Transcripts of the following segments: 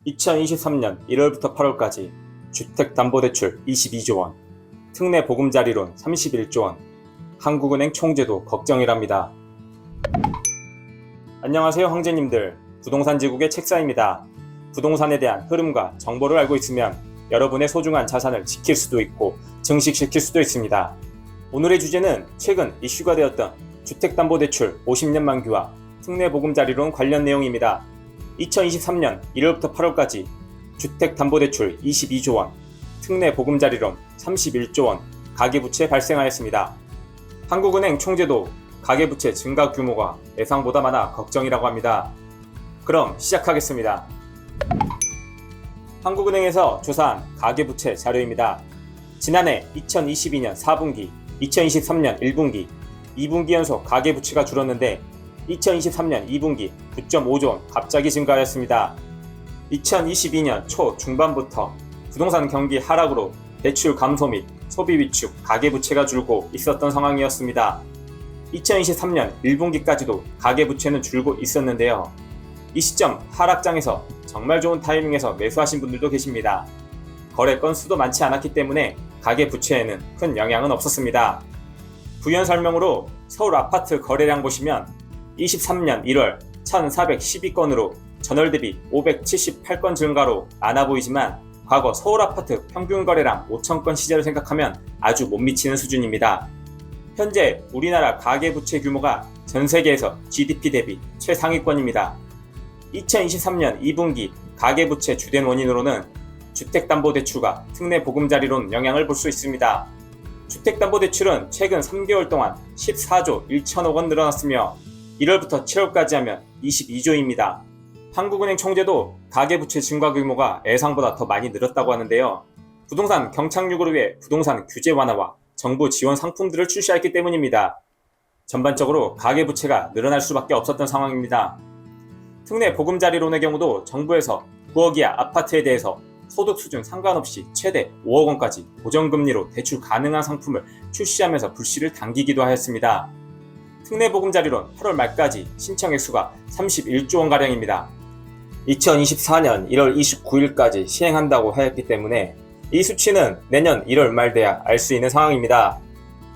2023년 1월부터 8월까지 주택담보대출 22조 원, 특례 보금자리론 31조 원, 한국은행 총재도 걱정이랍니다. 안녕하세요 황제님들, 부동산지국의 책사입니다. 부동산에 대한 흐름과 정보를 알고 있으면 여러분의 소중한 자산을 지킬 수도 있고 증식시킬 수도 있습니다. 오늘의 주제는 최근 이슈가 되었던 주택담보대출 50년 만기와 특례 보금자리론 관련 내용입니다. 2023년 1월부터 8월까지 주택담보대출 22조 원, 특례 보금자리론 31조 원 가계부채 발생하였습니다. 한국은행 총재도 가계부채 증가 규모가 예상보다 많아 걱정이라고 합니다. 그럼 시작하겠습니다. 한국은행에서 조사한 가계부채 자료입니다. 지난해 2022년 4분기, 2023년 1분기, 2분기 연속 가계부채가 줄었는데 2023년 2분기 9.5조 원 갑자기 증가하였습니다. 2022년 초 중반부터 부동산 경기 하락으로 대출 감소 및 소비 위축, 가계부채가 줄고 있었던 상황이었습니다. 2023년 1분기까지도 가계부채는 줄고 있었는데요. 이 시점 하락장에서 정말 좋은 타이밍에서 매수하신 분들도 계십니다. 거래 건수도 많지 않았기 때문에 가계부채에는 큰 영향은 없었습니다. 부연 설명으로 서울 아파트 거래량 보시면 23년 1월 1412건으로 전월 대비 578건 증가로 많아 보이지만 과거 서울 아파트 평균 거래량 5,000건 시절을 생각하면 아주 못 미치는 수준입니다. 현재 우리나라 가계부채 규모가 전 세계에서 GDP 대비 최상위권입니다. 2023년 2분기 가계부채 주된 원인으로는 주택담보대출과 특례 보금자리론 영향을 볼 수 있습니다. 주택담보대출은 최근 3개월 동안 14조 1천억 원 늘어났으며 1월부터 7월까지 하면 22조입니다. 한국은행 총재도 가계부채 증가 규모가 예상보다 더 많이 늘었다고 하는데요. 부동산 경착륙을 위해 부동산 규제 완화와 정부 지원 상품들을 출시했기 때문입니다. 전반적으로 가계부채가 늘어날 수밖에 없었던 상황입니다. 특례 보금자리론의 경우도 정부에서 9억 이하 아파트에 대해서 소득 수준 상관없이 최대 5억 원까지 고정금리로 대출 가능한 상품을 출시하면서 불씨를 당기기도 하였습니다. 특례 보금자리론 8월 말까지 신청액 수가 31조 원가량입니다. 2024년 1월 29일까지 시행한다고 하였기 때문에 이 수치는 내년 1월 말 돼야 알 수 있는 상황입니다.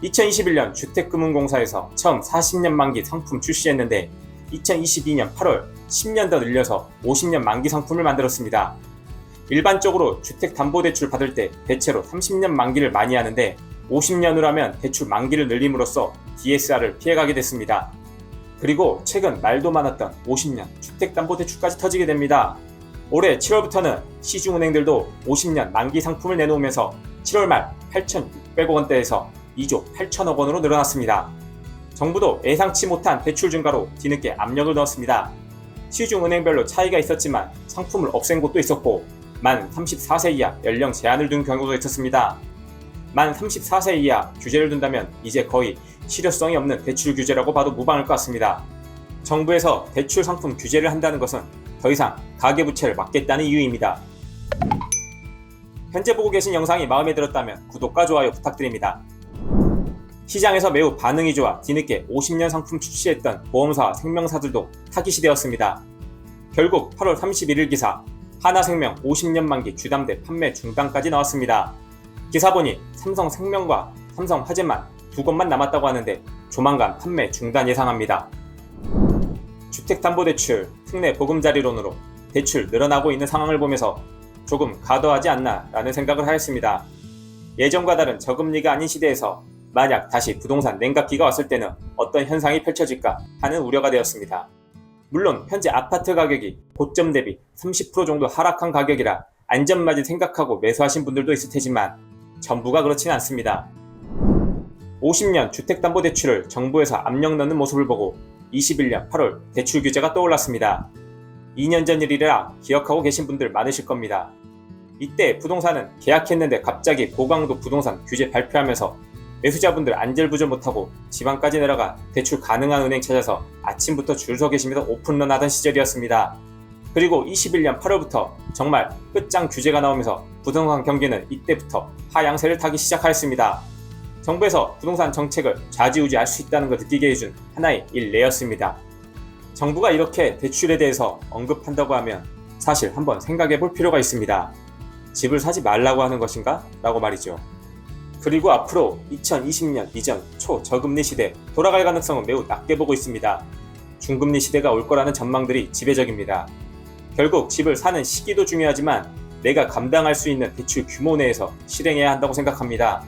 2021년 주택금융공사에서 처음 40년 만기 상품 출시했는데 2022년 8월 10년 더 늘려서 50년 만기 상품을 만들었습니다. 일반적으로 주택담보대출 받을 때 대체로 30년 만기를 많이 하는데 50년으로 하면 대출 만기를 늘림으로써 DSR을 피해가게 됐습니다. 그리고 최근 말도 많았던 50년 주택담보대출까지 터지게 됩니다. 올해 7월부터는 시중은행들도 50년 만기 상품을 내놓으면서 7월 말 8,600억 원대에서 2조 8천억 원으로 늘어났습니다. 정부도 예상치 못한 대출 증가로 뒤늦게 압력을 넣었습니다. 시중은행별로 차이가 있었지만 상품을 없앤 곳도 있었고 만 34세 이하 연령 제한을 둔 경우도 있었습니다. 만 34세 이하 규제를 둔다면 이제 거의 실효성이 없는 대출 규제라고 봐도 무방할 것 같습니다. 정부에서 대출 상품 규제를 한다는 것은 더 이상 가계부채를 막겠다는 이유입니다. 현재 보고 계신 영상이 마음에 들었다면 구독과 좋아요 부탁드립니다. 시장에서 매우 반응이 좋아 뒤늦게 50년 상품 출시했던 보험사와 생명사들도 타깃이 되었습니다. 결국 8월 31일 기사 하나생명 50년 만기 주담대 판매 중단까지 나왔습니다. 기사 보니 삼성생명과 삼성화재만 두 곳만 남았다고 하는데 조만간 판매 중단 예상합니다. 주택담보대출, 특례 보금자리론으로 대출 늘어나고 있는 상황을 보면서 조금 과도하지 않나 라는 생각을 하였습니다. 예전과 다른 저금리가 아닌 시대에서 만약 다시 부동산 냉각기가 왔을 때는 어떤 현상이 펼쳐질까 하는 우려가 되었습니다. 물론 현재 아파트 가격이 고점 대비 30% 정도 하락한 가격이라 안전마진 생각하고 매수하신 분들도 있을 테지만 전부가 그렇지는 않습니다. 50년 주택담보대출을 정부에서 압력 넣는 모습을 보고 21년 8월 대출 규제가 떠올랐습니다. 2년 전 일이라 기억하고 계신 분들 많으실 겁니다. 이때 부동산은 계약했는데 갑자기 고강도 부동산 규제 발표하면서 매수자분들 안절부절 못하고 지방까지 내려가 대출 가능한 은행 찾아서 아침부터 줄 서 계시면서 오픈런 하던 시절이었습니다. 그리고 21년 8월부터 정말 끝장 규제가 나오면서 부동산 경기는 이때부터 하향세를 타기 시작하였습니다. 정부에서 부동산 정책을 좌지우지할 수 있다는 걸 느끼게 해준 하나의 일례였습니다. 정부가 이렇게 대출에 대해서 언급한다고 하면 사실 한번 생각해 볼 필요가 있습니다. 집을 사지 말라고 하는 것인가? 라고 말이죠. 그리고 앞으로 2020년 이전 초저금리 시대 돌아갈 가능성은 매우 낮게 보고 있습니다. 중금리 시대가 올 거라는 전망들이 지배적입니다. 결국 집을 사는 시기도 중요하지만 내가 감당할 수 있는 대출 규모 내에서 실행해야 한다고 생각합니다.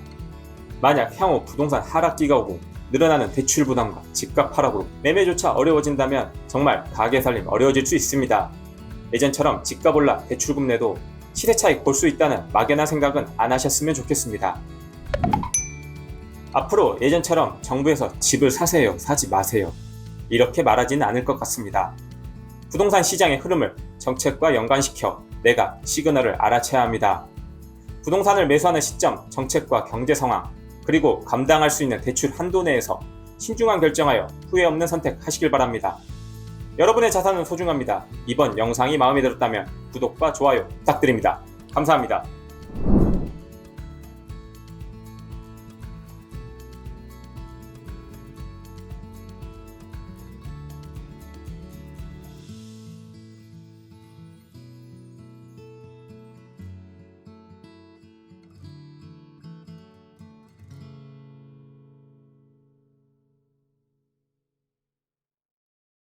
만약 향후 부동산 하락기가 오고 늘어나는 대출 부담과 집값 하락으로 매매조차 어려워진다면 정말 가게 살림 어려워질 수 있습니다. 예전처럼 집값 올라 대출금 내도 시세 차익 볼 수 있다는 막연한 생각은 안 하셨으면 좋겠습니다. 앞으로 예전처럼 정부에서 집을 사세요, 사지 마세요 이렇게 말하지는 않을 것 같습니다. 부동산 시장의 흐름을 정책과 연관시켜 내가 시그널을 알아채야 합니다. 부동산을 매수하는 시점, 정책과 경제 상황, 그리고 감당할 수 있는 대출 한도 내에서 신중한 결정하여 후회 없는 선택하시길 바랍니다. 여러분의 자산은 소중합니다. 이번 영상이 마음에 들었다면 구독과 좋아요 부탁드립니다. 감사합니다.